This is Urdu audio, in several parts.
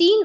3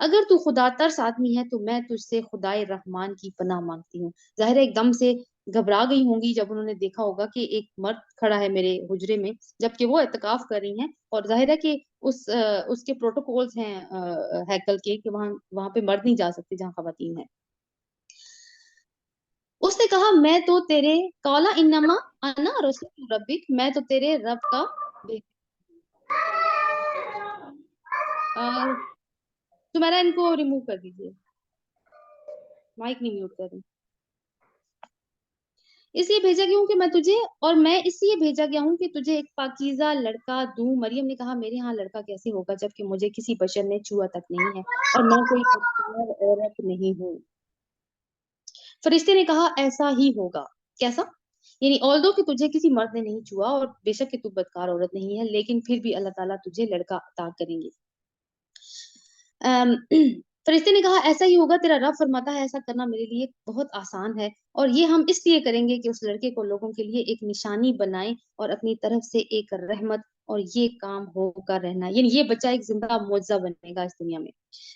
اگر تو خدا ترس آدمی ہے تو میں تجھ سے خدائے رحمان کی پناہ مانگتی ہوں. ظاہر ہے ایک دم سے گھبرا گئی ہوں گی جب انہوں نے دیکھا ہوگا کہ ایک مرد کھڑا ہے میرے حجرے میں جبکہ وہ اعتکاف کر رہی ہیں، اور ظاہر ہے کہ اس کے پروٹوکولز ہیں ہیکل کے کہ وہاں پہ مرد نہیں جا سکتے جہاں خواتین ہیں. اس نے کہا میں تو تیرے کالا انما انا رسول ربک، میں تو تیرے رب کا تمہارا ان کو ریموو کر دیجیے، مائک نہیں میوٹ کر رہی. اس لیے بھیجا گیا ہوں کہ میں تجھے ایک پاکیزہ لڑکا دوں. مریم نے کہا میرے ہاں لڑکا کیسے ہوگا جبکہ مجھے کسی بشر نے چھوا تک نہیں ہے اور میں کوئی بدکار عورت نہیں ہوں. فرشتے نے کہا ایسا ہی ہوگا. کیسا؟ یعنی آلدو کہ تجھے کسی مرد نے نہیں چھوا اور بے شک کہ تو بدکار عورت نہیں ہے، لیکن پھر بھی اللہ تعالیٰ تجھے لڑکا عطا کریں گے. فرشتے نے کہا ایسا ہی ہوگا، تیرا رب فرماتا ہے ایسا کرنا میرے لیے بہت آسان ہے، اور یہ ہم اس لیے کریں گے کہ اس لڑکے کو لوگوں کے لیے ایک نشانی بنائیں اور اپنی طرف سے ایک رحمت، اور یہ کام ہو کر رہنا، یعنی یہ بچہ ایک زندہ معجزہ بنے گا اس دنیا میں.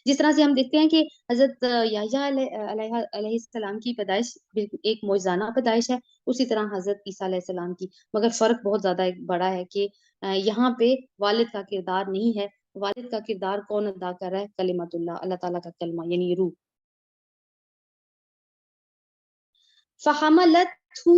جس طرح سے ہم دیکھتے ہیں کہ حضرت یحییٰ علیہ السلام کی پیدائش ایک معجزانہ پیدائش ہے، اسی طرح حضرت عیسیٰ علیہ السلام کی، مگر فرق بہت زیادہ ایک بڑا ہے کہ یہاں پہ والد کا کردار نہیں ہے. والد کا کردار کون ادا کر رہا ہے؟ کلمت اللہ، اللہ تعالیٰ کا کلمہ یعنی روح. فَحَمَلَتْهُ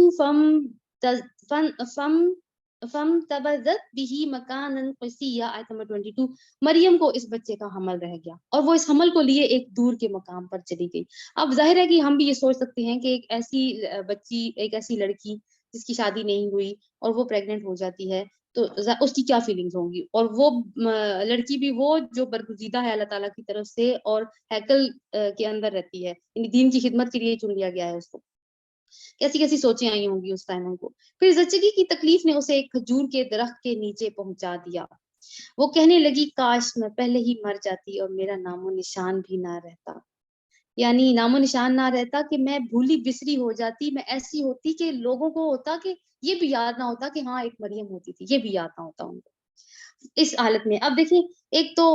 فَامْتَبَذَتْ بِهِ مَكَانًا قَصِيًّا. آیت نمبر 22. مریم کو اس بچے کا حمل رہ گیا اور وہ اس حمل کو لیے ایک دور کے مقام پر چلی گئی. اب ظاہر ہے کہ ہم بھی یہ سوچ سکتے ہیں کہ ایک ایسی بچی، ایک ایسی لڑکی جس کی شادی نہیں ہوئی اور وہ پریگننٹ ہو جاتی ہے تو اس کی کیا فیلنگز ہوں گی، اور وہ لڑکی بھی وہ جو برگزیدہ ہے اللہ تعالیٰ کی طرف سے اور ہیکل کے اندر رہتی ہے، یعنی دین کی خدمت کے لیے چن لیا گیا ہے اس کو. کیسی کیسی سوچیں آئی ہوں گی اس ٹائم ان کو. پھر زچگی کی تکلیف نے اسے ایک کھجور کے درخت کے نیچے پہنچا دیا. وہ کہنے لگی کاش میں پہلے ہی مر جاتی اور میرا نام و نشان بھی نہ رہتا، یعنی نام و نشان نہ رہتا کہ میں بھولی بسری ہو جاتی، میں ایسی ہوتی کہ لوگوں کو ہوتا کہ یہ بھی یاد نہ ہوتا کہ ہاں ایک مریم ہوتی تھی، یہ بھی یاد نہ ہوتا ان کو اس حالت میں. اب دیکھیں ایک تو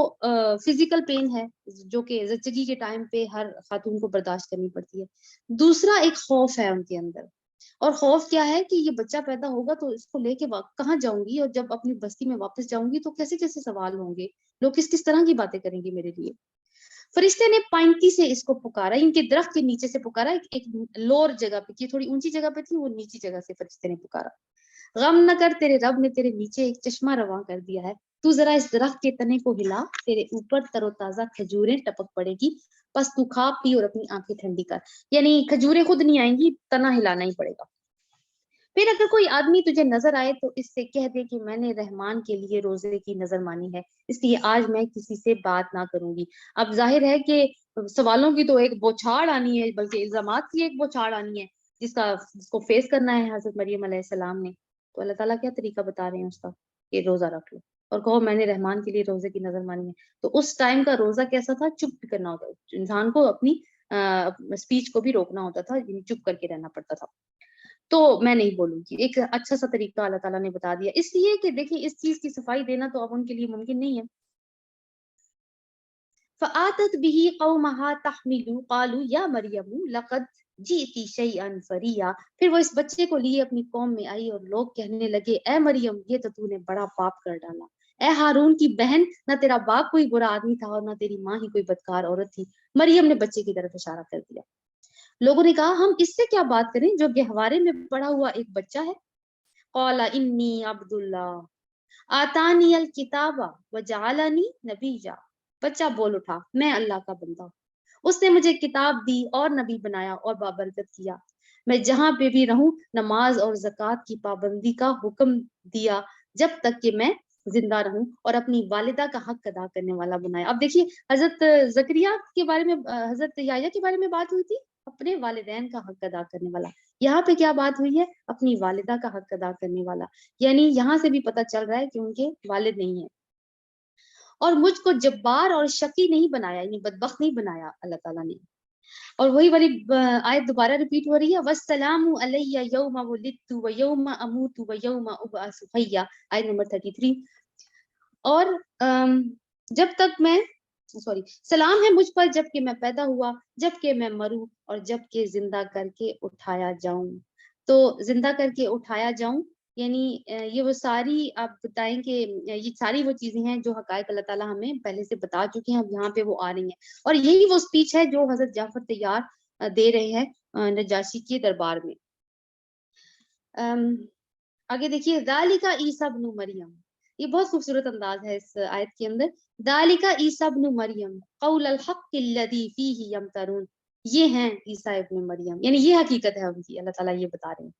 فزیکل پین ہے جو کہ زچگی کے ٹائم پہ ہر خاتون کو برداشت کرنی پڑتی ہے. دوسرا ایک خوف ہے ان کے اندر، اور خوف کیا ہے کہ یہ بچہ پیدا ہوگا تو اس کو لے کے کہاں جاؤں گی، اور جب اپنی بستی میں واپس جاؤں گی تو کیسے کیسے سوال ہوں گے، لوگ کس کس طرح کی باتیں کریں گے میرے لیے. فرشتے نے پائنتی سے اس کو پکارا، ان کے درخت کے نیچے سے پکارا، ایک لور جگہ پہ، یہ تھوڑی اونچی جگہ پہ تھی، وہ نیچی جگہ سے فرشتے نے پکارا. غم نہ کر، تیرے رب نے تیرے نیچے ایک چشمہ رواں کر دیا ہے، تو ذرا اس درخت کے تنے کو ہلا، تیرے اوپر تر و تازہ کھجوریں ٹپک پڑے گی، بس تو کھا پی اور اپنی آنکھیں ٹھنڈی کر. یعنی کھجوریں خود نہیں آئیں گی، تنا ہلانا ہی پڑے گا. پھر اگر کوئی آدمی تجھے نظر آئے تو اس سے کہہ دے کہ میں نے رحمان کے لیے روزے کی نظر مانی ہے، اس لیے آج میں کسی سے بات نہ کروں گی. اب ظاہر ہے کہ سوالوں کی تو ایک بوچھاڑ آنی ہے، بلکہ الزامات کی ایک بوچھاڑ آنی ہے جس کو فیس کرنا ہے حضرت مریم علیہ السلام نے. تو اللہ تعالیٰ کیا طریقہ بتا رہے ہیں اس کا کہ روزہ رکھ لو اور کہو میں نے رحمان کے لیے روزے کی نظر مانی ہے. تو اس ٹائم کا روزہ کیسا تھا؟ چپ کرنا ہوتا ہے انسان کو، اپنی اسپیچ کو بھی روکنا ہوتا تھا، چپ کر کے رہنا پڑتا تھا. تو میں نہیں بولوں گی، ایک اچھا سا طریقہ اللہ تعالیٰ نے بتا دیا، اس لیے کہ دیکھیں اس چیز کی صفائی دینا تو اب ان کے لیے ممکن نہیں ہے. فآتت به قومها تحمل قالوا یا مریم لقد جئتی شیئا فریا. پھر وہ اس بچے کو لیے اپنی قوم میں آئی اور لوگ کہنے لگے اے مریم یہ تو نے بڑا پاپ کر ڈالا. اے ہارون کی بہن، نہ تیرا باپ کوئی برا آدمی تھا اور نہ تیری ماں ہی کوئی بدکار عورت تھی. مریم نے بچے کی طرف اشارہ کر دیا. لوگوں نے کہا ہم اس سے کیا بات کریں جو گہوارے میں پڑا ہوا ایک بچہ ہے. قال انی عبد اللہ آتانی الکتاب وجعلنی نبیا. بچہ بول اٹھا میں اللہ کا بندہ ہوں، اس نے مجھے کتاب دی اور نبی بنایا اور بابرکت کیا. میں جہاں پہ بھی رہوں نماز اور زکوٰۃ کی پابندی کا حکم دیا جب تک کہ میں زندہ رہوں، اور اپنی والدہ کا حق ادا کرنے والا بنایا. اب دیکھیے حضرت زکریا کے بارے میں، حضرت یحییٰ کے بارے میں بات ہوئی تھی اپنے والدین کا حق ادا کرنے والا. یہاں پہ کیا بات ہوئی ہے؟ اپنی والدہ کا حق ادا کرنے والا. یعنی یہاں سے بھی پتہ چل رہا ہے کہ ان کے والد نہیں ہیں. اور مجھ کو جبار اور شقی نہیں بنایا، یعنی بدبخت نہیں بنایا اللہ تعالیٰ نے. اور وہی والی آیت دوبارہ ریپیٹ ہو رہی ہے، وَالسَّلَامُ عَلَيَّ يَوْمَ وُلِدتُّ وَيَوْمَ أَمُوتُ وَيَوْمَ أُبْعَثُ حَيًّا. آیت نمبر 33. اور جب تک میں سلام ہے مجھ پر جب کہ میں پیدا ہوا، جب کہ میں مروں اور جب کہ زندہ کر کے اٹھایا جاؤں۔ تو زندہ کر کے اٹھایا جاؤں یعنی یہ وہ ساری آپ بتائیں کہ یہ ساری وہ چیزیں ہیں جو حقائق اللہ تعالیٰ ہمیں پہلے سے بتا چکے ہیں، اب یہاں پہ وہ آ رہی ہیں، اور یہی وہ اسپیچ ہے جو حضرت جعفر طیار دے رہے ہیں نجاشی کے دربار میں۔ آگے دیکھیے، ذالک عیسیٰ ابن مریم، یہ بہت خوبصورت انداز ہے اس آیت کے اندر۔ ذالک عیسیٰ ابن مریم قول الحق الذی فیہ یمترون، یہ ہیں عیسیٰ ابن مریم، یعنی یہ حقیقت ہے ان کی، اللہ تعالیٰ یہ بتا رہے ہیں،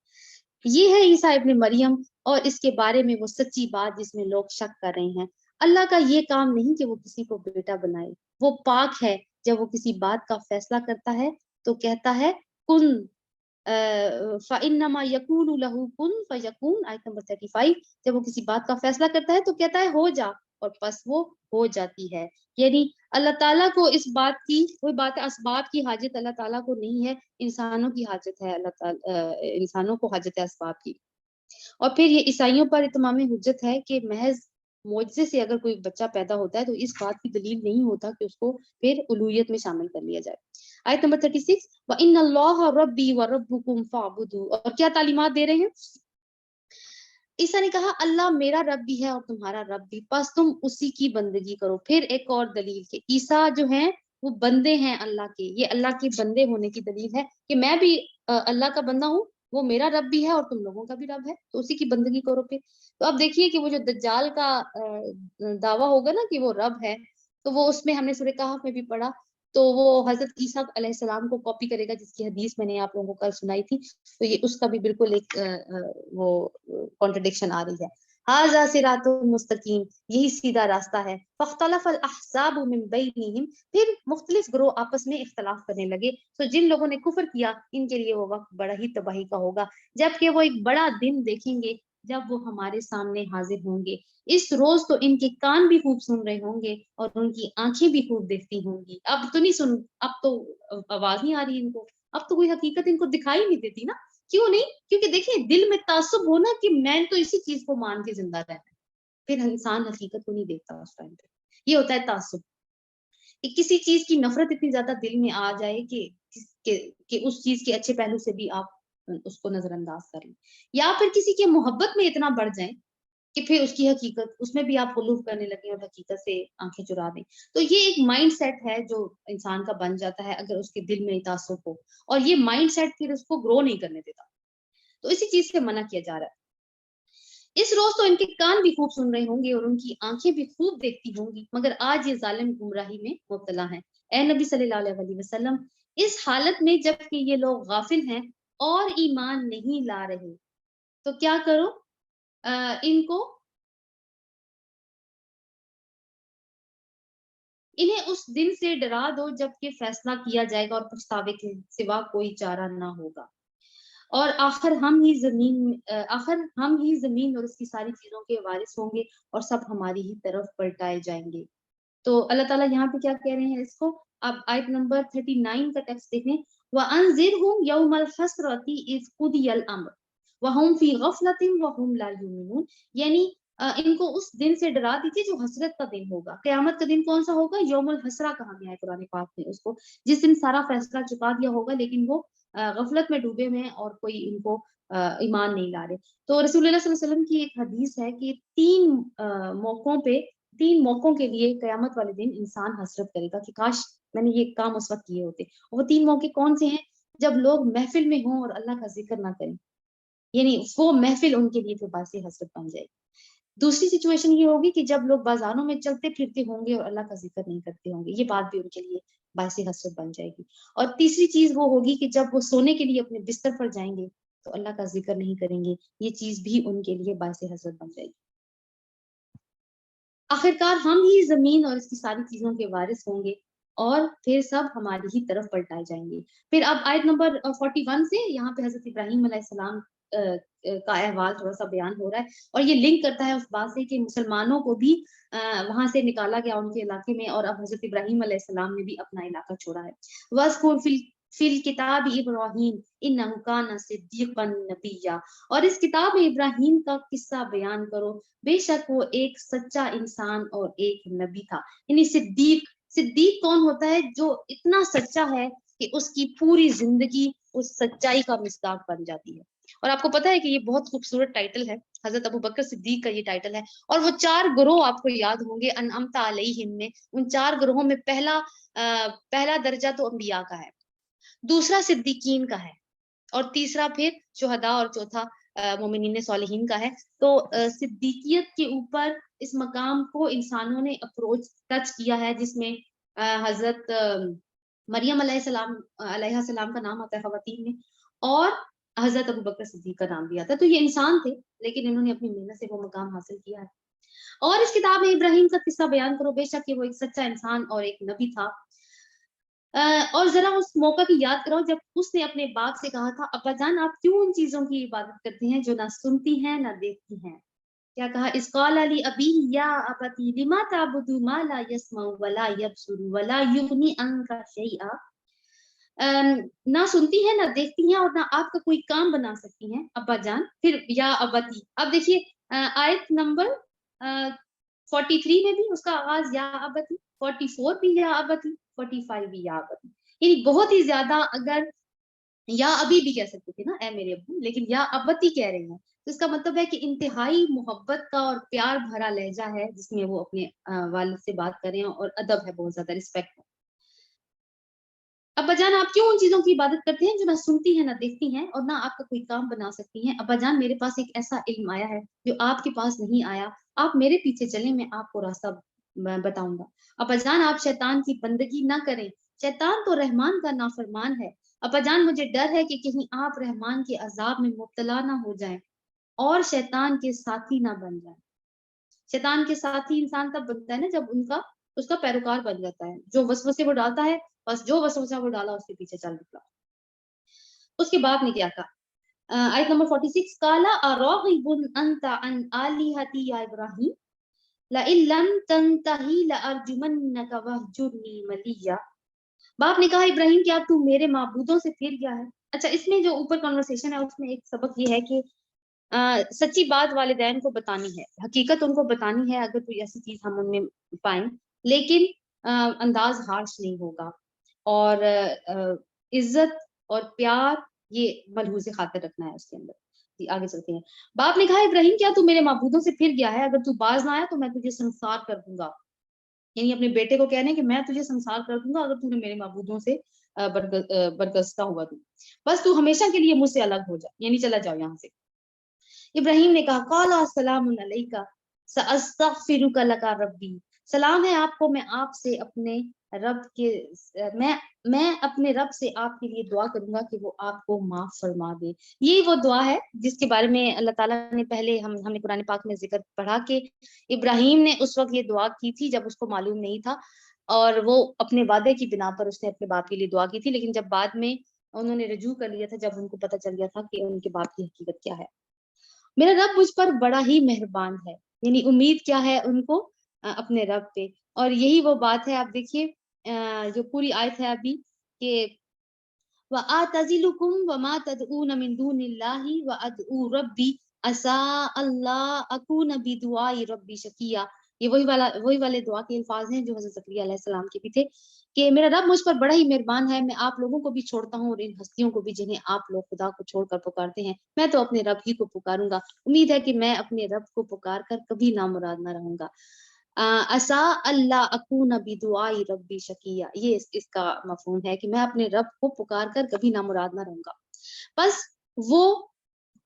یہ ہے عیسیٰ ابن مریم اور اس کے بارے میں وہ سچی بات جس میں لوگ شک کر رہے ہیں۔ اللہ کا یہ کام نہیں کہ وہ کسی کو بیٹا بنائے، وہ پاک ہے، جب وہ کسی بات کا فیصلہ کرتا ہے تو کہتا ہے کن فَإِنَّمَا يَقُولُ لَهُ كُن فَيَكُونُ، آیت نمبر 35، جب وہ کسی بات کا فیصلہ کرتا ہے تو کہتا ہے ہو جا، اور پس وہ ہو جاتی ہے۔ یعنی اللہ تعالیٰ کو اس بات کی، کوئی بات اسباب کی حاجت اللہ تعالیٰ کو نہیں ہے، انسانوں کی حاجت ہے، اللہ تعالیٰ انسانوں کو حاجت ہے اسباب کی۔ اور پھر یہ عیسائیوں پر اتمام حجت ہے کہ محض معجزے سے اگر کوئی بچہ پیدا ہوتا ہے تو اس بات کی دلیل نہیں ہوتا کہ اس کو پھر الوہیت میں شامل کر لیا جائے۔ آیت نمبر 36، وَإِنَّ اللَّهَ رَبِّي وَرَبُّكُمْ فَاعْبُدُوهُ، اور کیا تعلیمات دے رہے ہیں؟ عیسیٰ نے کہا اللہ میرا رب بھی ہے اور تمہارا رب بھی، پس تم اسی کی بندگی کرو۔ پھر ایک اور دلیل کہ عیسیٰ جو ہیں وہ بندے ہیں اللہ کے، یہ اللہ کے بندے ہونے کی دلیل ہے کہ میں بھی اللہ کا بندہ ہوں، وہ میرا رب بھی ہے اور تم لوگوں کا بھی رب ہے، تو اسی کی بندگی کرو۔ پھر تو اب دیکھیے کہ وہ جو دجال کا دعویٰ ہوگا نا کہ وہ رب ہے، تو وہ اس میں ہم نے سورہ کہف میں بھی پڑھا، تو وہ حضرت عیسیٰ علیہ السلام کو کاپی کرے گا، جس کی حدیث میں نے آپ لوگوں کو کل سنائی تھی، تو یہ اس کا بھی بالکل ایک وہ کانٹرڈکشن آ رہی ہے۔ ھذا صراط مستقیم، یہی سیدھا راستہ ہے۔ فاختلف الاحزاب من بینہم، پھر مختلف گروہ آپس میں اختلاف کرنے لگے، تو جن لوگوں نے کفر کیا ان کے لیے وہ وقت بڑا ہی تباہی کا ہوگا، جبکہ وہ ایک بڑا دن دیکھیں گے جب وہ ہمارے سامنے حاضر ہوں گے۔ اس روز تو ان کے کان بھی خوب سن رہے ہوں گے اور ان کی آنکھیں بھی خوب دیکھتی ہوں گی۔ اب تو نہیں سن، اب تو آواز نہیں آ رہی ان کو، اب تو کوئی حقیقت ان کو دکھائی نہیں دیتی نا، کیوں نہیں؟ کیونکہ دیکھیں دل میں تعصب ہونا کہ میں تو اسی چیز کو مان کے زندہ رہنا ہے، پھر انسان حقیقت کو نہیں دیکھتا اس ٹائم پہ، یہ ہوتا ہے تعصب، کہ کسی چیز کی نفرت اتنی زیادہ دل میں آ جائے کہ اس چیز کے اچھے پہلو سے بھی آپ اس کو نظر انداز کر لیں، یا پھر کسی کے محبت میں اتنا بڑھ جائیں کہ پھر اس کی حقیقت اس میں بھی آپ غلوف کرنے لگیں اور حقیقت سے آنکھیں چرا دیں۔ تو یہ ایک مائنڈ سیٹ ہے جو انسان کا بن جاتا ہے اگر اس کے دل میں تعصب ہو، اور یہ مائنڈ سیٹ پھر اس کو گرو نہیں کرنے دیتا، تو اسی چیز سے منع کیا جا رہا ہے۔ اس روز تو ان کے کان بھی خوب سن رہے ہوں گے اور ان کی آنکھیں بھی خوب دیکھتی ہوں گی، مگر آج یہ ظالم گمراہی میں مبتلا ہیں۔ اے نبی صلی اللہ علیہ وسلم، اس حالت میں جب کہ یہ لوگ غافل ہیں اور ایمان نہیں لا رہے، تو کیا کرو؟ ان کو انہیں اس دن سے ڈرا دو جب کہ فیصلہ کیا جائے گا اور پچھتاوے کے سوا کوئی چارہ نہ ہوگا، اور آخر ہم ہی زمین اور اس کی ساری چیزوں کے وارث ہوں گے اور سب ہماری ہی طرف پلٹائے جائیں گے۔ تو اللہ تعالیٰ یہاں پہ کیا کہہ رہے ہیں اس کو؟ اب آیت نمبر 39 کا ٹیکسٹ دیکھیں، وَأَنذِرْهُمْ يَوْمَ الْحَسْرَةِ إِذْ قُضِيَ الْأَمْرُ وَهُمْ فِي غَفْلَةٍ وَهُمْ لَا يُؤْمِنُونَ، یعنی ان کو اس دن سے ڈرا دیجیے جو حسرت کا دن ہوگا۔ قیامت کا دن کون سا ہوگا؟ یوم الحسرہ کہا گیا ہے قرآن پاک میں اس کو، جس دن سارا فیصلہ چکا دیا ہوگا لیکن وہ غفلت میں ڈوبے ہوئے ہیں اور کوئی ان کو ایمان نہیں لا رہے۔ تو رسول اللہ صلی اللہ علیہ وسلم کی ایک حدیث ہے کہ تین موقعوں کے لیے قیامت والے دن انسان حسرت کرے گا کہ کاش میں نے یہ کام اس وقت کیے ہوتے۔ وہ تین موقع کون سے ہیں؟ جب لوگ محفل میں ہوں اور اللہ کا ذکر نہ کریں، یعنی وہ محفل ان کے لیے پھر باعث حسرت بن جائے گی۔ دوسری سچویشن یہ ہوگی کہ جب لوگ بازاروں میں چلتے پھرتے ہوں گے اور اللہ کا ذکر نہیں کرتے ہوں گے، یہ بات بھی ان کے لیے باعث حسرت بن جائے گی۔ اور تیسری چیز وہ ہوگی کہ جب وہ سونے کے لیے اپنے بستر پر جائیں گے تو اللہ کا ذکر نہیں کریں گے، یہ چیز بھی ان کے لیے باعث حسرت بن جائے گی۔ آخرکار ہم ہی زمین اور اس کی ساری چیزوں کے وارث ہوں گے اور پھر سب ہماری ہی طرف پلٹائے جائیں گے۔ پھر اب آیت نمبر 41 سے یہاں پہ حضرت ابراہیم علیہ السلام کا احوال تھوڑا سا بیان ہو رہا ہے، اور یہ لنک کرتا ہے اس بات سے کہ مسلمانوں کو بھی وہاں سے نکالا گیا ان کے علاقے میں، اور اب حضرت ابراہیم علیہ السلام نے بھی اپنا علاقہ چھوڑا ہے۔ وَاذْكُرْ فِي الْكِتَابِ إِبْرَاهِيمَ إِنَّهُ كَانَ صِدِّيقًا نَبِيًّا، اور اس کتاب میں ابراہیم کا قصہ بیان کرو، بے شک وہ ایک سچا انسان اور ایک نبی تھا۔ یعنی صدیق صدیق کون ہوتا ہے؟ جو اتنا سچا ہے کہ اس کی پوری زندگی اس سچائی کا مصداق بن جاتی ہے. اور آپ کو پتا ہے کہ یہ بہت خوبصورت ٹائٹل ہے، حضرت ابو بکر صدیق کا یہ ٹائٹل ہے. اور وہ 4 گروہ آپ کو یاد ہوں گے انعمت علیہم میں، ان 4 گروہوں میں پہلا درجہ تو انبیاء کا ہے، دوسرا صدیقین کا ہے، اور تیسرا پھر شہداء، اور چوتھا مومنین صالحین کا ہے. تو صدیقیت کے اوپر اس مقام کو انسانوں نے اپروچ ٹچ کیا ہے، جس میں حضرت مریم علیہ السلام کا نام آتا ہے خواتین میں، اور حضرت ابو بکر صدیق کا نام بھی آتا ہے. تو یہ انسان تھے لیکن انہوں نے اپنی محنت سے وہ مقام حاصل کیا ہے. اور اس کتاب میں ابراہیم کا قصہ بیان کرو، بے شک وہ ایک سچا انسان اور ایک نبی تھا. اور ذرا اس موقع کی یاد کرو جب اس نے اپنے باپ سے کہا تھا ابا جان آپ کیوں ان چیزوں کی عبادت کرتی ہیں جو نہ سنتی ہیں نہ دیکھتی ہیں. کیا کہا؟ اس قال علی ابی یا ابتی لما تعبد ما لا يسمع ولا يبصر ولا يغني عنك شيئا. نہ سنتی ہیں نہ دیکھتی ہیں اور نہ آپ کا کوئی کام بنا سکتی ہیں ابا جان. پھر یا ابتی، اب دیکھیے آیت نمبر 43 میں بھی اس کا آغاز یا ابتی، 44 بھی یا ابتی، 45 بھی یا ابتی. یعنی بہت ہی زیادہ، اگر یا ابھی بھی کہہ سکتے تھے نا اے میرے ابو، لیکن یا ابتی کہہ رہے ہیں تو اس کا مطلب ہے کہ انتہائی محبت کا اور پیار بھرا لہجہ ہے جس میں وہ اپنے والد سے بات کر رہے ہیں، اور ادب ہے، بہت زیادہ رسپیکٹ ہے. ابا جان آپ کیوں ان چیزوں کی عبادت کرتے ہیں جو نہ سنتی ہیں نہ دیکھتی ہیں اور نہ آپ کا کوئی کام بنا سکتی ہیں. ابا جان میرے پاس ایک ایسا علم آیا ہے جو آپ کے پاس نہیں آیا، آپ میرے پیچھے چلیں، میں آپ کو راستہ بتاؤں گا. ابا جان آپ شیطان کی بندگی نہ کریں، شیطان تو رحمان کا نافرمان ہے. ابا جان مجھے ڈر ہے کہ کہیں آپ رحمان کے عذاب میں مبتلا نہ ہو جائیں اور شیطان کے ساتھی نہ بن جائیں. شیطان کے ساتھی انسان تب بنتا ہے نا جب اس کا پیروکار بن جاتا ہے، جو وسوسے وہ ڈالتا ہے بس جو وسوسہ وہ ڈالا اس کے پیچھے چل نکلا. اس کے بعد نے کیا کہا؟ آیت نمبر 46، کالا اراغب انت عن آلہتی یا ابراہیم لئن لم تنتہی لارجمنک وہجرنی ملیہ. باپ نے کہا ابراہیم کیا تو میرے معبودوں سے پھر گیا ہے؟ اچھا، اس میں جو اوپر کنورسیشن ہے اس میں ایک سبق یہ ہے کہ سچی بات والدین کو بتانی ہے، حقیقت ان کو بتانی ہے اگر کوئی ایسی چیز ہم ان میں پائیں، لیکن انداز ہارش نہیں ہوگا، اور عزت اور پیار یہ ملحوظ خاطر رکھنا ہے اس کے اندر. آگے چلتے ہیں. باپ نے کہا ابراہیم کیا تو میرے معبودوں سے پھر گیا ہے؟ اگر تو باز نہ آیا تو میں تجھے سنسار کر دوں گا. یعنی اپنے بیٹے کو کہنے کہ میں تجھے سنسار کر دوں گا اگر تو نے میرے معبودوں سے برگزتا ہوا تو، بس تو ہمیشہ کے لیے مجھ سے الگ ہو جا، یعنی چلا جاؤ یہاں سے. ابراہیم نے کہا قال السلام علیکہ ساستغفرک لک ربی، سلام ہے آپ کو، میں آپ سے اپنے رب کے میں اپنے رب سے آپ کے لیے دعا کروں گا کہ وہ آپ کو معاف فرما دے. یہی وہ دعا ہے جس کے بارے میں اللہ تعالیٰ نے پہلے ہم نے قرآن پاک میں ذکر پڑھا کہ ابراہیم نے اس وقت یہ دعا کی تھی جب اس کو معلوم نہیں تھا، اور وہ اپنے وعدے کی بنا پر اس نے اپنے باپ کے لیے دعا کی تھی، لیکن جب بعد میں انہوں نے رجوع کر لیا تھا، جب ان کو پتہ چل گیا تھا کہ ان کے باپ کی حقیقت کیا ہے. میرا رب مجھ پر بڑا ہی مہربان ہے، یعنی امید کیا ہے ان کو؟ اپنے رب پہ. اور یہی وہ بات ہے، آپ دیکھیے جو پوری آیت ہے ابھی کہ وَآتَزِلُكُمْ وَمَا تَدْعُونَ مِن دُونِ اللَّهِ وَأَدْعُو رَبِّي عَسَىٰ اللَّهَ أَكُونَ بِدُعَاءِ رَبِّي شَقِيًّا. یہ وہی والے دعا کے الفاظ ہیں جو حضرت زکریا علیہ السلام کے بھی تھے کہ میرا رب مجھ پر بڑا ہی مہربان ہے، میں آپ لوگوں کو بھی چھوڑتا ہوں اور ان ہستیوں کو بھی جنہیں آپ لوگ خدا کو چھوڑ کر پکارتے ہیں، میں تو اپنے رب ہی کو پکاروں گا. امید ہے کہ میں اپنے رب کو پکار کر کبھی نامراد نہ رہوں گا. عسیٰ اللہ اکون بدعاء ربی شقیہ، یہ اس کا مفہوم ہے کہ میں اپنے رب کو پکار کر کبھی نامراد نہ رہوں گا. بس وہ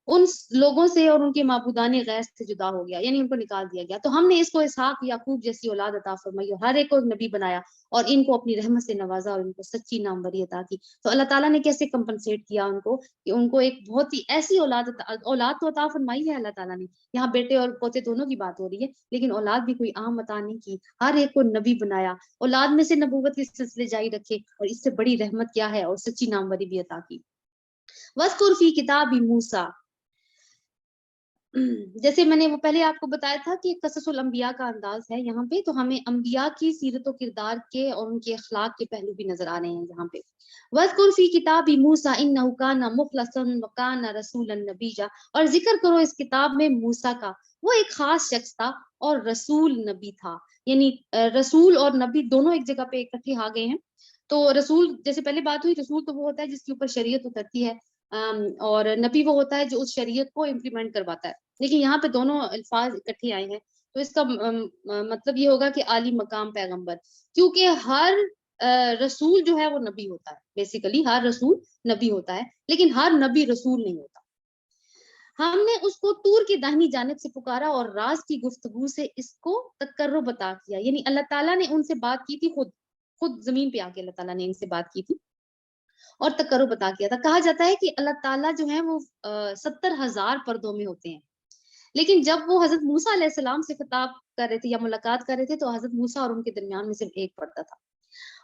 ان لوگوں سے اور ان کے معبودان غیر سے جدا ہو گیا، یعنی ان کو نکال دیا گیا. تو ہم نے اس کو اسحاق یعقوب جیسی اولاد عطا فرمائی اور ہر ایک کو نبی بنایا اور ان کو اپنی رحمت سے نوازا اور ان کو سچی ناموری عطا کی. تو اللہ تعالیٰ نے کیسے کمپنسیٹ کیا ان کو کہ ان کو ایک بہت ہی ایسی اولاد تو عطا فرمائی ہے اللہ تعالیٰ نے. یہاں بیٹے اور پوتے دونوں کی بات ہو رہی ہے، لیکن اولاد بھی کوئی عام عطا نہیں کی، ہر ایک کو نبی بنایا، اولاد میں سے نبوت کے سلسلے جاری رکھے، اور اس سے بڑی رحمت کیا ہے، اور سچی ناموری بھی عطا کی. وَاذْكُرْ فِي کتاب موسیٰ، جیسے میں نے وہ پہلے آپ کو بتایا تھا کہ قصص الانبیاء کا انداز ہے یہاں پہ، تو ہمیں انبیاء کی سیرت و کردار کے اور ان کے اخلاق کے پہلو بھی نظر آ رہے ہیں یہاں پہ. وَاذْكُرْ فِي كِتَابِ مُوسَىٰ إِنَّهُ كَانَ مُخْلَصًا وَكَانَ رَسُولًا نَبِيًّا، اور ذکر کرو اس کتاب میں موسیٰ کا، وہ ایک خاص شخص تھا اور رسول نبی تھا. یعنی رسول اور نبی دونوں ایک جگہ پہ اکٹھے آ گئے ہیں. تو رسول جیسے پہلے بات ہوئی، رسول تو وہ ہوتا ہے جس کے اوپر شریعت اترتی ہے، اور نبی وہ ہوتا ہے جو اس شریعت کو امپلیمنٹ کرواتا ہے. لیکن یہاں پہ دونوں الفاظ اکٹھے آئے ہیں، تو اس کا مطلب یہ ہوگا کہ عالی مقام پیغمبر، کیونکہ ہر رسول جو ہے وہ نبی ہوتا ہے. بیسیکلی ہر رسول نبی ہوتا ہے، لیکن ہر نبی رسول نہیں ہوتا. ہم نے اس کو طور کی داہنی جانب سے پکارا اور راز کی گفتگو سے اس کو تقرب عطا کیا. یعنی اللہ تعالیٰ نے ان سے بات کی تھی، خود زمین پہ آ کے اللہ تعالیٰ نے ان سے بات کی تھی اور تقرب عطا کیا تھا. کہا جاتا ہے کہ اللہ تعالیٰ جو ہے وہ 70,000 پردوں میں ہوتے ہیں، لیکن جب وہ حضرت موسیٰ علیہ السلام سے خطاب کر رہے تھے یا ملاقات کر رہے تھے، تو حضرت موسیٰ اور ان کے درمیان میں صرف ایک پردہ تھا،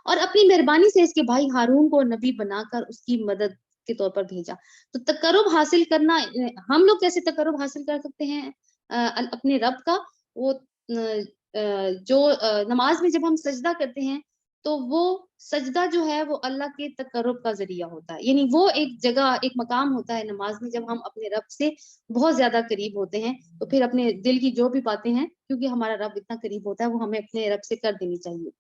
اور اپنی مہربانی سے اس کے بھائی ہارون کو نبی بنا کر اس کی مدد کے طور پر بھیجا. تو تقرب حاصل کرنا، ہم لوگ کیسے تقرب حاصل کر سکتے ہیں اپنے رب کا؟ وہ جو نماز میں جب ہم سجدہ کرتے ہیں تو وہ سجدہ جو ہے وہ اللہ کے تقرب کا ذریعہ ہوتا ہے. یعنی وہ ایک جگہ، ایک مقام ہوتا ہے نماز میں جب ہم اپنے رب سے بہت زیادہ قریب ہوتے ہیں، تو پھر اپنے دل کی جو بھی باتیں ہیں، کیونکہ ہمارا رب اتنا قریب ہوتا ہے، وہ ہمیں اپنے رب سے کر دینی چاہیے.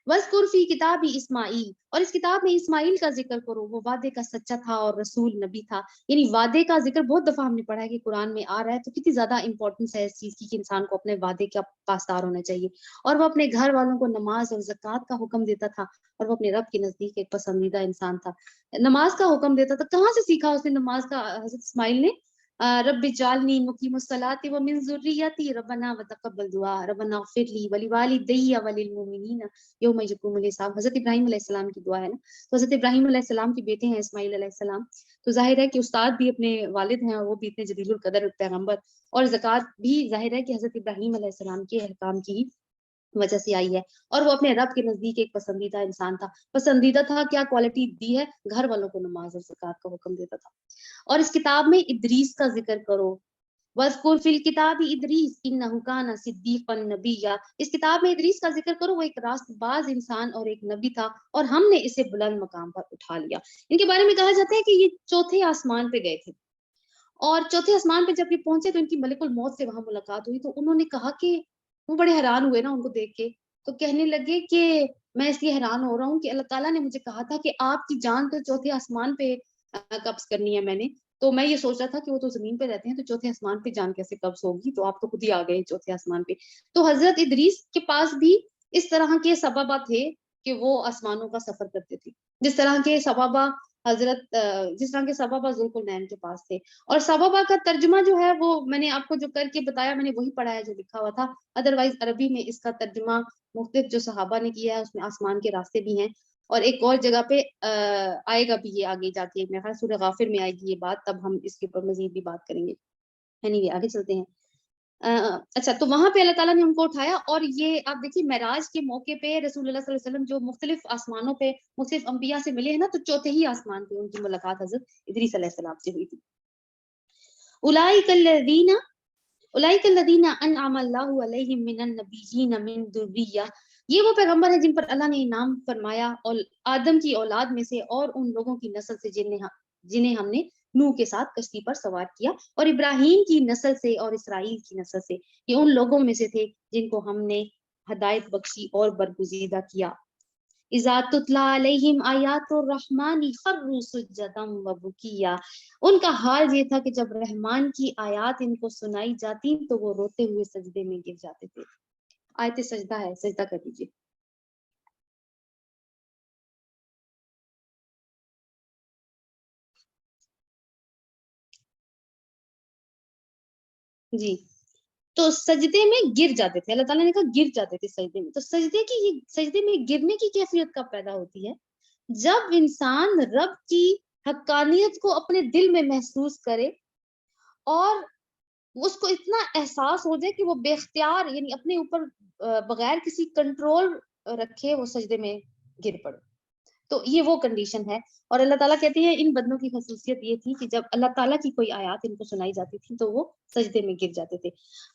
وَاذْكُرْ فِي کتاب اسماعیل، اور اس کتاب میں اسماعیل کا ذکر کرو، وہ وعدے کا سچا تھا اور رسول نبی تھا. یعنی وعدے کا ذکر بہت دفعہ ہم نے پڑھا ہے کہ قرآن میں آ رہا ہے، تو کتنی زیادہ امپورٹنس ہے اس چیز کی کہ انسان کو اپنے وعدے کا پاسدار ہونا چاہیے. اور وہ اپنے گھر والوں کو نماز اور زکوٰۃ کا حکم دیتا تھا، اور وہ اپنے رب کے نزدیک ایک پسندیدہ انسان تھا. نماز کا حکم دیتا تھا. کہاں سے سیکھا اس نے نماز کا حضرت اسماعیل نے؟ رب اجعلنی مقیم الصلاۃ ومن ذریتی ربنا وتقبل دعاء ربنا اغفر لی ولوالدی وللمؤمنین یوم یقوم الحساب. حضرت ابراہیم علیہ السلام کی دعا ہے نا. تو حضرت ابراہیم علیہ السلام کے بیٹے ہیں اسماعیل علیہ السلام، تو ظاہر ہے کہ استاد بھی اپنے والد ہیں، اور وہ بھی اتنے جلیل القدر پیغمبر. اور زکوٰۃ بھی ظاہر ہے کہ حضرت ابراہیم علیہ السلام کے احکام کی وجہ سے آئی ہے. اور وہ اپنے رب کے نزدیک ایک پسندیدہ انسان تھا. پسندیدہ تھا، کیا کوالٹی دی ہے؟ گھر والوں کو نماز اور زکوٰۃ کا حکم دیتا تھا. اور اس کتاب میں ادریس کا ذکر کرو. وَاذْكُرْ فِي الْكِتَابِ إِدْرِيسَ إِنَّهُ كَانَ صِدِّيقًا نَبِيًّا، اس کتاب میں ادریس کا ذکر کرو، وہ ایک راست باز انسان اور ایک نبی تھا، اور ہم نے اسے بلند مقام پر اٹھا لیا. ان کے بارے میں کہا جاتا ہے کہ یہ چوتھے آسمان پہ گئے تھے، اور چوتھے آسمان پہ جب یہ پہنچے تو ان کی ملک الموت سے وہاں ملاقات ہوئی. تو انہوں نے کہا کہ وہ بڑے حیران ہوئے نا ان کو دیکھ کے، تو کہنے لگے کہ میں اس لیے حیران ہو رہا ہوں کہ اللہ تعالیٰ نے مجھے کہا تھا کہ آپ کی جان تو چوتھے آسمان پہ قبض کرنی ہے میں نے، تو میں یہ سوچ رہا تھا کہ وہ تو زمین پہ رہتے ہیں، تو چوتھے آسمان پہ جان کیسے قبض ہوگی؟ تو آپ تو خود ہی آ گئے چوتھے آسمان پہ. تو حضرت ادریس کے پاس بھی اس طرح کے سبابہ تھے کہ وہ آسمانوں کا سفر کرتے تھے، جس طرح کے سبابہ ذوالقرنین کے پاس تھے. اور سبابہ کا ترجمہ جو ہے وہ میں نے آپ کو جو کر کے بتایا، میں نے وہی پڑھا ہے جو لکھا ہوا تھا. ادروائز عربی میں اس کا ترجمہ مختلف جو صحابہ نے کیا ہے، اس میں آسمان کے راستے بھی ہیں، اور ایک اور جگہ پہ آئے گا بھی یہ آگے جا کے، میرے خیال سورہ غافر میں آئے گی یہ بات، تب ہم اس کے اوپر مزید بھی بات کریں گے. آگے چلتے ہیں. اچھا، تو وہاں پہ اللہ تعالیٰ نے ان کو اٹھایا، اور یہ آپ دیکھیے معراج کے موقع پہ رسول اللہ صلی اللہ علیہ وسلم جو مختلف آسمانوں پہ مختلف انبیاء سے ملے ہیں نا، تو چوتھے ہی آسمان پہ ان کی ملاقات حضرت ادریس علیہ السلام سے ہوئی تھی. اولئک الذین انعم اللہ علیہم من النبیین من ذریہ، یہ وہ پیغمبر ہیں جن پر اللہ نے انعام فرمایا اور آدم کی اولاد میں سے، اور ان لوگوں کی نسل سے جنہیں ہم نے نوح کے ساتھ کشتی پر سوار کیا، اور ابراہیم کی نسل سے اور اسرائیل کی نسل سے، یہ ان لوگوں میں سے تھے جن کو ہم نے ہدایت بخشی اور برگزیدہ کیا. اذا تتلی علیہم آیات الرحمن خروا سجدا وبکیا، ان کا حال یہ تھا کہ جب رحمان کی آیات ان کو سنائی جاتی تو وہ روتے ہوئے سجدے میں گر جاتے تھے. آیت سجدہ ہے، سجدہ کر دیجیے. جی، تو سجدے میں گر جاتے تھے، اللہ تعالیٰ نے کہا گر جاتے تھے سجدے میں. تو سجدے میں گرنے کی کیفیت کب پیدا ہوتی ہے؟ جب انسان رب کی حقانیت کو اپنے دل میں محسوس کرے، اور اس کو اتنا احساس ہو جائے کہ وہ بے اختیار، یعنی اپنے اوپر بغیر کسی کنٹرول رکھے وہ سجدے میں گر پڑے. تو یہ وہ کنڈیشن ہے. اور اللہ تعالیٰ کہتے ہیں ان بندوں کی خصوصیت یہ تھی کہ جب اللہ تعالیٰ کی کوئی آیات ان کو سنائی جاتی تھی تو وہ سجدے میں گر جاتے تھے.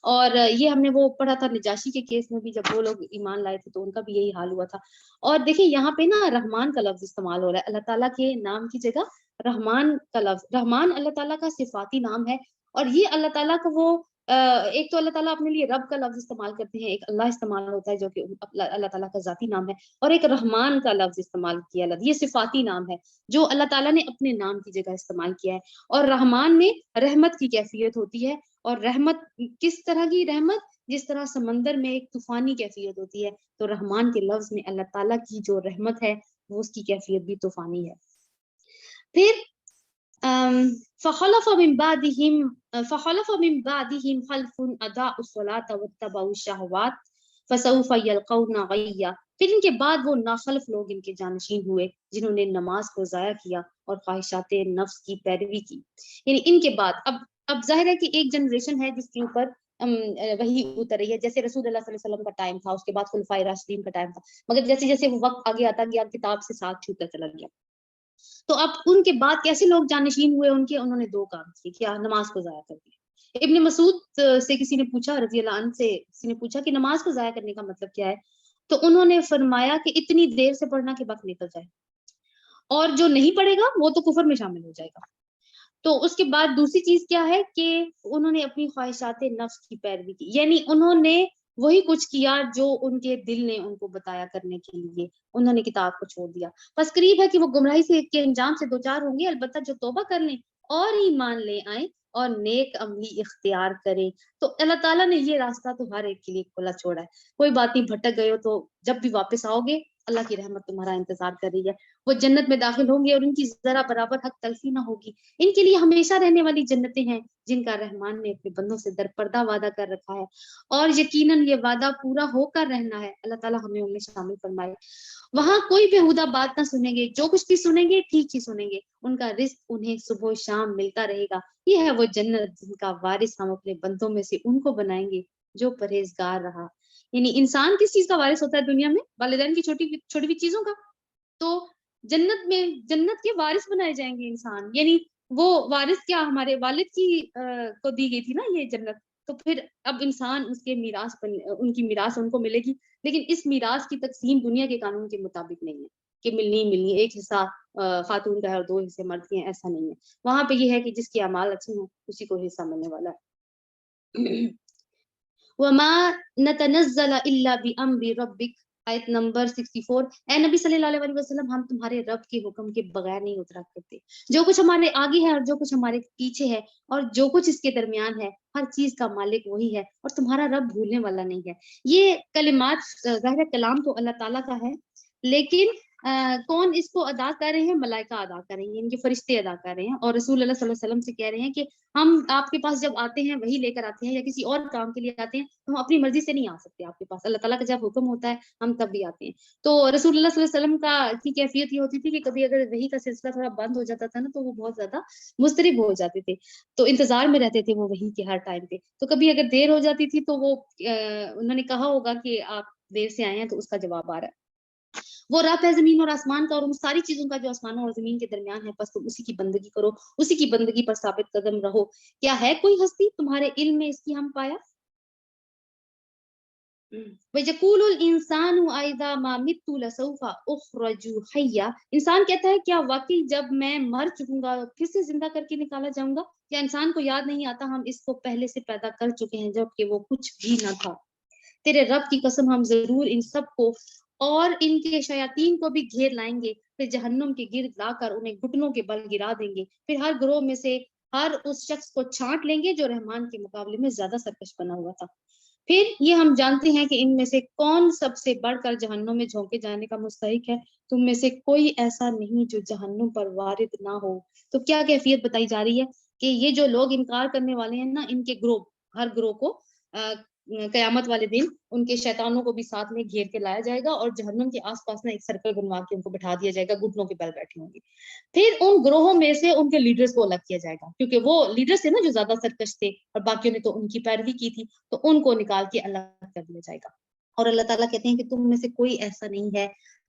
اور یہ ہم نے وہ پڑھا تھا نجاشی کے کیس میں بھی، جب وہ لوگ ایمان لائے تھے تو ان کا بھی یہی حال ہوا تھا. اور دیکھیں یہاں پہ نا رحمان کا لفظ استعمال ہو رہا ہے اللہ تعالیٰ کے نام کی جگہ. رحمان کا لفظ، رحمان اللہ تعالیٰ کا صفاتی نام ہے. اور یہ اللہ تعالیٰ کو وہ ایک تو اللہ تعالیٰ اپنے لیے رب کا لفظ استعمال کرتے ہیں، ایک اللہ استعمال ہوتا ہے جو کہ اللہ تعالیٰ کا ذاتی نام ہے، اور ایک رحمان کا لفظ استعمال کیا، یہ صفاتی نام ہے جو اللہ تعالیٰ نے اپنے نام کی جگہ استعمال کیا ہے. اور رحمان میں رحمت کی کیفیت ہوتی ہے. اور رحمت کس طرح کی رحمت؟ جس طرح سمندر میں ایک طوفانی کیفیت ہوتی ہے، تو رحمان کے لفظ میں اللہ تعالیٰ کی جو رحمت ہے وہ اس کی کیفیت بھی طوفانی ہے. پھر فخلف من بعدهم خلف اضاعوا الصلاة واتبعوا الشهوات فسوف يلقون غيا. پھر ان کے بعد وہ ناخلف لوگ ان کے جانشین ہوئے جنہوں نے نماز کو ضائع کیا اور خواہشات نفس کی پیروی کی. یعنی ان کے بعد اب ظاہر ہے کہ ایک جنریشن ہے جس کے اوپر وہی اتر رہی ہے. جیسے رسول اللہ صلی اللہ علیہ وسلم کا ٹائم تھا، اس کے بعد خلفائے راشدین کا ٹائم تھا، مگر جیسے جیسے وہ وقت آگے آتا گیا کتاب سے ساتھ چھوٹتا چلا گیا. تو اب ان کے بعد کیسے لوگ جانشین ہوئے ان کے؟ انہوں نے دو کام کیے. کیا؟ نماز کو ضائع کر دیا. ابن مسعود سے کسی نے پوچھا، رضی اللہ عنہ سے کسی نے پوچھا کہ نماز کو ضائع کرنے کا مطلب کیا ہے؟ تو انہوں نے فرمایا کہ اتنی دیر سے پڑھنا کہ وقت نکل جائے، اور جو نہیں پڑھے گا وہ تو کفر میں شامل ہو جائے گا. تو اس کے بعد دوسری چیز کیا ہے کہ انہوں نے اپنی خواہشات نفس کی پیروی کی، یعنی انہوں نے وہی کچھ کیا جو ان کے دل نے ان کو بتایا کرنے کے لیے، انہوں نے کتاب کو چھوڑ دیا. بس قریب ہے کہ وہ گمراہی سے کے انجام سے دوچار ہوں گے، البتہ جو توبہ کر لیں اور ایمان لے آئیں اور نیک عملی اختیار کریں. تو اللہ تعالیٰ نے یہ راستہ تو ہر ایک کے لیے کھلا چھوڑا ہے. کوئی بات نہیں، بھٹک گئے ہو تو جب بھی واپس آؤ گے اللہ کی رحمت تمہارا انتظار کر رہی ہے. وہ جنت میں داخل ہوں گے اور ان کی ذرا برابر حق تلفی نہ ہوگی. ان کے لیے ہمیشہ رہنے والی جنتیں ہیں جن کا رحمان نے اپنے بندوں سے درپردہ وعدہ کر رکھا ہے، اور یقیناً یہ وعدہ پورا ہو کر رہنا ہے. اللہ تعالیٰ ہمیں ان میں شامل فرمائے. وہاں کوئی بےہودہ بات نہ سنیں گے، جو کچھ بھی سنیں گے ٹھیک ہی سنیں گے. ان کا رزق انہیں صبح و شام ملتا رہے گا. یہ ہے وہ جنت جن کا وارث ہم اپنے بندوں میں سے ان کو بنائیں گے جو پرہیزگار رہا. یعنی انسان کس چیز کا وارث ہوتا ہے دنیا میں؟ والدین کی چھوٹی چھوٹی چیزوں کا. تو جنت میں جنت کے وارث بنائے جائیں گے انسان. یعنی وہ وارث کیا؟ ہمارے والد کی کو دی گئی تھی نا یہ جنت. تو پھر اب انسان اس کے میراث ان کی میراث ان کو ملے گی. لیکن اس میراث کی تقسیم دنیا کے قانون کے مطابق نہیں ہے کہ ملنی ملنی، ایک حصہ خاتون کا ہے اور دو حصے مرد کے ہیں، ایسا نہیں ہے. وہاں پہ یہ ہے کہ جس کی اعمال اچھی ہوں اسی کو حصہ ملنے والا ہے. وما نتنزل الا بامر ربک، آیت نمبر 64. اے نبی صلی اللہ علیہ وسلم، ہم تمہارے رب کے حکم کے بغیر نہیں اترا کرتے. جو کچھ ہمارے آگے ہے اور جو کچھ ہمارے پیچھے ہے اور جو کچھ اس کے درمیان ہے، ہر چیز کا مالک وہی ہے اور تمہارا رب بھولنے والا نہیں ہے. یہ کلمات ظاہر کلام تو اللہ تعالیٰ کا ہے، لیکن کون اس کو ادا کر رہے ہیں؟ ملائکہ ادا کر رہے ہیں، ان کے فرشتے ادا کر رہے ہیں. اور رسول اللہ صلی اللہ علیہ وسلم سے کہہ رہے ہیں کہ ہم آپ کے پاس جب آتے ہیں وہی لے کر آتے ہیں یا کسی اور کام کے لیے آتے ہیں تو ہم اپنی مرضی سے نہیں آ سکتے آپ کے پاس. اللہ تعالیٰ کا جب حکم ہوتا ہے ہم تب بھی آتے ہیں. تو رسول اللہ صلی اللہ علیہ وسلم کی کیفیت یہ ہوتی تھی کہ کبھی اگر وحی کا سلسلہ تھوڑا بند ہو جاتا تھا نا تو وہ بہت زیادہ مضطرب ہو جاتے تھے، تو انتظار میں رہتے تھے وہ وحی کے ہر ٹائم پہ. تو کبھی اگر دیر ہو جاتی تھی تو وہ انہوں نے کہا ہوگا کہ آپ دیر سے آئے ہیں تو اس کا جواب آ رہا ہے. وہ رب ہے زمین اور آسمان کا اور ان ساری چیزوں کا جو آسمانوں اور زمین کے درمیان ہے، بس تم اسی کی بندگی کرو، اسی کی بندگی پر ثابت قدم رہو. کیا ہے کوئی ہستی تمہارے علم میں اس کی ہم پایا؟ وَيَقُولُ الْإِنسَانُ أَإِذَا مَا مِتُّ لَسَوْفَ أُخْرَجُ حَيًّا. انسان کہتا ہے کیا واقعی جب میں مر چکوں گا پھر سے زندہ کر کے نکالا جاؤں گا؟ کیا انسان کو یاد نہیں آتا ہم اس کو پہلے سے پیدا کر چکے ہیں جب کہ وہ کچھ بھی نہ تھا؟ تیرے رب کی قسم ہم ضرور ان سب کو اور ان کے شیاطین کو بھی گھیر لائیں گے، پھر جہنم کے گرد لا کر انہیں گھٹنوں کے بل گرا دیں گے. پھر ہر گروہ میں سے ہر اس شخص کو چھانٹ لیں گے جو رحمان کے مقابلے میں زیادہ سرکش بنا ہوا تھا. پھر یہ ہم جانتے ہیں کہ ان میں سے کون سب سے بڑھ کر جہنم میں جھونکے جانے کا مستحق ہے. تم میں سے کوئی ایسا نہیں جو جہنم پر وارد نہ ہو. تو کیا کیفیت بتائی جا رہی ہے کہ یہ جو لوگ انکار کرنے والے ہیں نا، ان کے گروہ، ہر گروہ کو قیامت والے دن ان کے شیطانوں کو بھی ساتھ میں گھیر کے لایا جائے گا اور جہنم کے آس پاس نا ایک سرکل بنوا کے ان کو بٹھا دیا جائے گا، گھٹنوں کے بل بیٹھے ہوں گے. پھر ان گروہوں میں سے ان کے لیڈرز کو الگ کیا جائے گا، کیونکہ وہ لیڈرز تھے نا جو زیادہ سرکش تھے اور باقیوں نے تو ان کی پیروی کی تھی، تو ان کو نکال کے الگ کر دیا جائے گا. اور اللہ تعالیٰ کہتے ہیں کہ تم میں سے کوئی ایسا نہیں ہے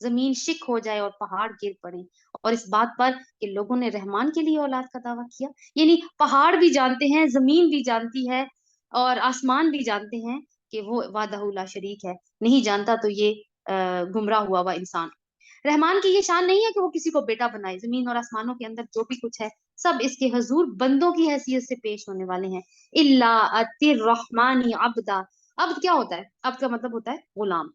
زمین شک ہو جائے اور پہاڑ گر پڑے، اور اس بات پر کہ لوگوں نے رحمان کے لیے اولاد کا دعویٰ کیا۔ یعنی پہاڑ بھی جانتے ہیں، زمین بھی جانتی ہے، اور آسمان بھی جانتے ہیں کہ وہ وحدہ لا شریک ہے، نہیں جانتا تو یہ گمراہ ہوا ہوا انسان۔ رحمان کی یہ شان نہیں ہے کہ وہ کسی کو بیٹا بنائے، زمین اور آسمانوں کے اندر جو بھی کچھ ہے سب اس کے حضور بندوں کی حیثیت سے پیش ہونے والے ہیں۔ اللہ اتر الرحمن عبدا، عبد کیا ہوتا ہے؟ عبد کا مطلب ہوتا ہے غلام۔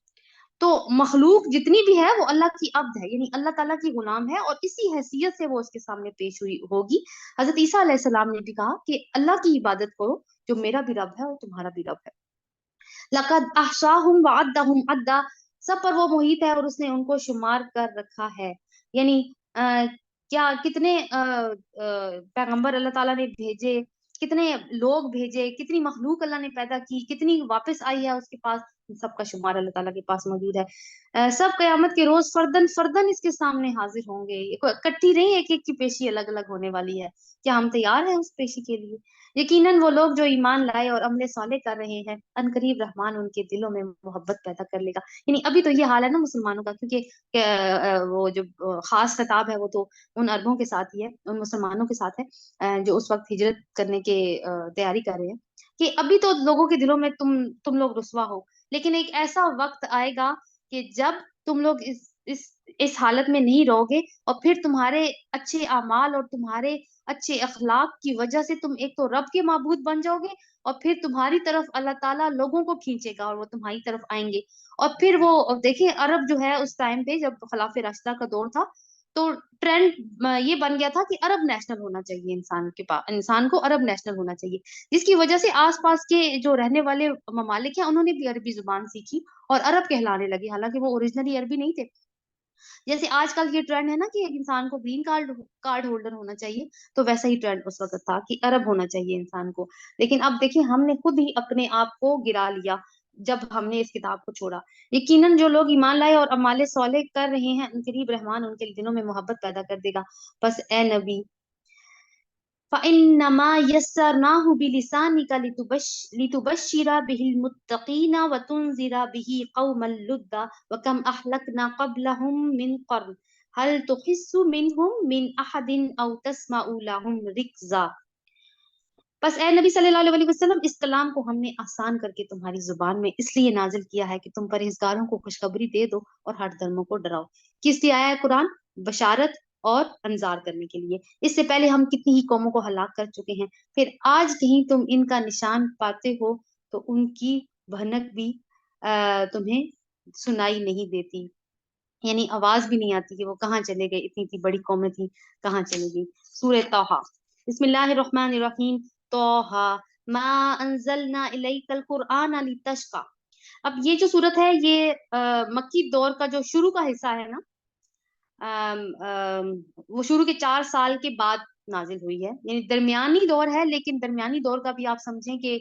تو مخلوق جتنی بھی ہے وہ اللہ کی عبد ہے، یعنی اللہ تعالیٰ کی غلام ہے، اور اسی حیثیت سے وہ اس کے سامنے پیش ہوئی ہوگی۔ حضرت عیسیٰ علیہ السلام نے بھی کہا کہ اللہ کی عبادت کرو، جو میرا بھی رب ہے اور تمہارا بھی رب ہے۔ لقد احصاهم وعدهم عدا، سب پر وہ محیط ہے اور اس نے ان کو شمار کر رکھا ہے۔ یعنی کیا کتنے پیغمبر اللہ تعالیٰ نے بھیجے، کتنے لوگ بھیجے، کتنی مخلوق اللہ نے پیدا کی، کتنی واپس آئی ہے اس کے پاس، سب کا شمار اللہ تعالیٰ کے پاس موجود ہے۔ سب قیامت کے روز فردن فردن اس کے سامنے حاضر ہوں گے، اکٹھی نہیں، ایک ایک کی پیشی الگ الگ ہونے والی ہے۔ کیا ہم تیار ہیں اس پیشی کے لیے؟ یقیناً وہ لوگ جو ایمان لائے اور عمل صالح کر رہے ہیں، عنقریب رحمان ان کے دلوں میں محبت پیدا کر لے گا۔ یعنی ابھی تو یہ حال ہے نا مسلمانوں کا، کیونکہ وہ جو خاص خطاب ہے وہ تو ان عربوں کے ساتھ ہی ہے، ان مسلمانوں کے ساتھ ہے جو اس وقت ہجرت کرنے کے تیاری کر رہے ہیں، کہ ابھی تو لوگوں کے دلوں میں تم لوگ رسوا ہو، لیکن ایک ایسا وقت آئے گا کہ جب تم لوگ اس حالت میں نہیں رہو گے، اور پھر تمہارے اچھے اعمال اور تمہارے اچھے اخلاق کی وجہ سے تم ایک تو رب کے معبود بن جاؤ گے، اور پھر تمہاری طرف اللہ تعالیٰ لوگوں کو کھینچے گا اور وہ تمہاری طرف آئیں گے۔ اور پھر وہ دیکھیں عرب جو ہے اس ٹائم پہ جب خلافہ راشدہ کا دور تھا، تو ٹرینڈ یہ بن گیا تھا کہ عرب نیشنل ہونا چاہیے، انسان کے پاس، انسان کو عرب نیشنل ہونا چاہیے، جس کی وجہ سے آس پاس کے جو رہنے والے ممالک ہیں انہوں نے بھی عربی زبان سیکھی اور عرب کہلانے لگے، حالانکہ وہ اوریجنلی عربی نہیں تھے۔ جیسے آج کل یہ ٹرینڈ ہے نا کہ انسان کو گرین کارڈ ہولڈر ہونا چاہیے، تو ویسا ہی ٹرینڈ اس وقت تھا کہ عرب ہونا چاہیے انسان کو۔ لیکن اب دیکھیں ہم نے خود ہی اپنے آپ کو گرا لیا جب ہم نے اس کتاب کو چھوڑا۔ یقیناً جو لوگ ایمان لائے اور اعمال صالح کر رہے ہیں، قریب رحمان ان کے دلوں میں محبت پیدا کر دے گا۔ بس اے نبی، فَإِنَّمَا يَسَّرْنَاهُ بِلِسَانِكَ لِتُبَشِّرَ بِهِ الْمُتَّقِينَ وَتُنذِرَ بِهِ قَوْمًا لُدًّا وَكَمْ أَهْلَكْنَا قَبْلَهُم مِّن قَرْنٍ هَلْ تُحِسُّ مِنْهُم مِّنْ أَحَدٍ أَوْ تَسْمَعُ لَهُمْ رِكْزًا۔ بس اے نبی صلی اللہ علیہ وسلم، اس کلام کو ہم نے آسان کر کے تمہاری زبان میں اس لیے نازل کیا ہے کہ تم پرہیزگاروں کو خوشخبری دے دو اور ہٹ دھرموں کو ڈراؤ۔ کس لیے آیا ہے قرآن؟ بشارت اور انذار کرنے کے لیے۔ اس سے پہلے ہم کتنی ہی قوموں کو ہلاک کر چکے ہیں، پھر آج کہیں تم ان کا نشان پاتے ہو تو ان کی بھنک بھی تمہیں سنائی نہیں دیتی، یعنی آواز بھی نہیں آتی کہ وہ کہاں چلے گئے، اتنی بڑی قومیں تھی کہاں چلے گئی۔ سورہ طٰہٰ، بسم اللہ الرحمن الرحیم، طٰہٰ ما انزلنا الیک القرآن لتشقی۔ اب یہ جو صورت ہے یہ مکی دور کا جو شروع کا حصہ ہے نا، وہ شروع کے 4 سال کے بعد نازل ہوئی ہے، یعنی درمیانی دور ہے، لیکن درمیانی دور کا بھی آپ سمجھیں کہ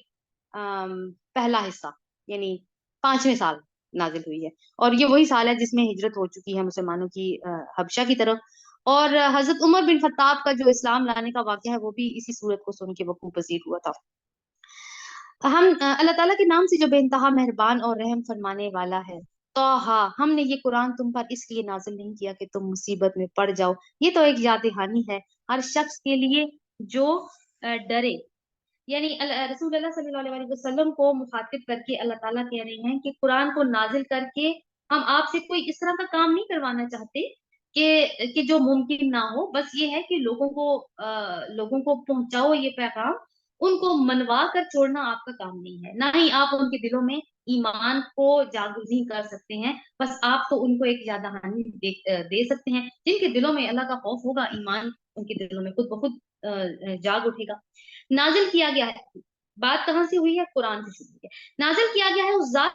پہلا حصہ، یعنی 5ویں سال نازل ہوئی ہے، اور یہ وہی سال ہے جس میں ہجرت ہو چکی ہے مسلمانوں کی حبشہ کی طرف، اور حضرت عمر بن خطاب کا جو اسلام لانے کا واقعہ ہے وہ بھی اسی صورت کو سن کے وقوع پذیر ہوا تھا۔ ہم اللہ تعالیٰ کے نام سے جو بے انتہا مہربان اور رحم فرمانے والا ہے۔ طٰہٰ، ہم نے یہ قرآن تم پر اس لیے نازل نہیں کیا کہ تم مصیبت میں پڑ جاؤ، یہ تو ایک یاد دہانی ہے ہر شخص کے لیے جو ڈرے۔ یعنی رسول اللہ صلی اللہ علیہ وسلم کو مخاطب کر کے اللہ تعالیٰ کہہ رہے ہیں کہ قرآن کو نازل کر کے ہم آپ سے کوئی اس طرح کا کام نہیں کروانا چاہتے کہ جو ممکن نہ ہو، بس یہ ہے کہ لوگوں کو پہنچاؤ یہ پیغام، ان کو منوا کر چھوڑنا آپ کا کام نہیں ہے، نہ ہی آپ ان کے دلوں میں ایمان کو جاگزی کر سکتے ہیں، بس آپ تو ان کو ایک یاد دہانی دے سکتے ہیں۔ جن کے دلوں میں اللہ کا خوف ہوگا، ایمان ان کے دلوں میں خود بخود جاگ اٹھے گا۔ نازل کیا گیا ہے، بات کہاں سے ہوئی ہے؟ قرآن سے شروع ہوئی ہے۔ نازل کیا گیا ہے اس ذات